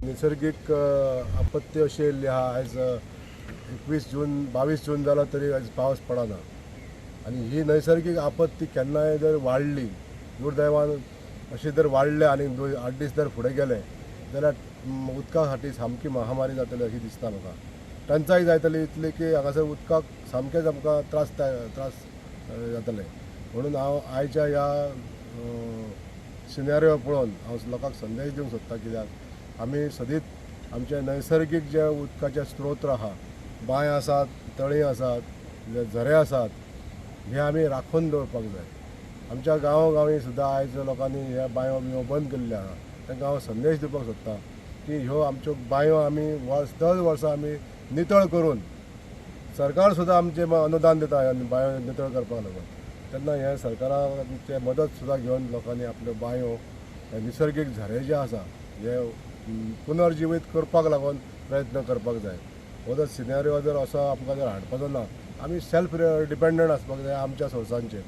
नैसर्गिक आपत्ती अशी येयल्ली आहा. आयज 21 जून 22 जून जाला तरी आयज पावस पडना आनी ही नैसर्गिक आपत्ती केन्नाय जर वाडली, दुर्दैवान अशी जर वाडले आनी 8 दीस जर फुडें गेले जाल्यार उदका खातीर सामकी महामारी जातली अशी दिसता म्हाका. टंचाई जातली इतली की हांगासर उदकाक सामकेच आमकां त्रास जातले. म्हणून हांव आयच्या ह्या सिनेरियो पळोवन हांव लोकांक संदेश दिवंक सोदता. कित्याक आमी सदींच आमचे नैसर्गिक जे उदकाचे स्त्रोत आहा, बांय आसात, तळी आसात, झरे आसात, हे आमी राखून दवरपाक जाय. आमच्या गांवोगावी सुद्दां आयज लोकांनी ह्या बांयो बियो बंद केल्ल्यो आहा. तांकां हांव संदेश दिवपाक सोदता की ह्यो आमच्यो बांयो आमी दर वर्सा आमी नितळ करून, सरकार सुद्दां आमचे अनुदान दिता ह्या बांयो नितळ करपाक लागून. तेन्ना हे सरकाराचे मदत सुद्दां घेवन लोकांनी आपल्यो बांयो, नैसर्गिक झरे जे आसा हे पुनर्जिवीत करपाक लागून प्रयत्न करपाक जाय. हो जर सिनेरियो जर असो आमकां जर हाडपाचो ना, आमी सेल्फ डिपेंडंट आसपाक जाय आमच्या सोर्सांचेर.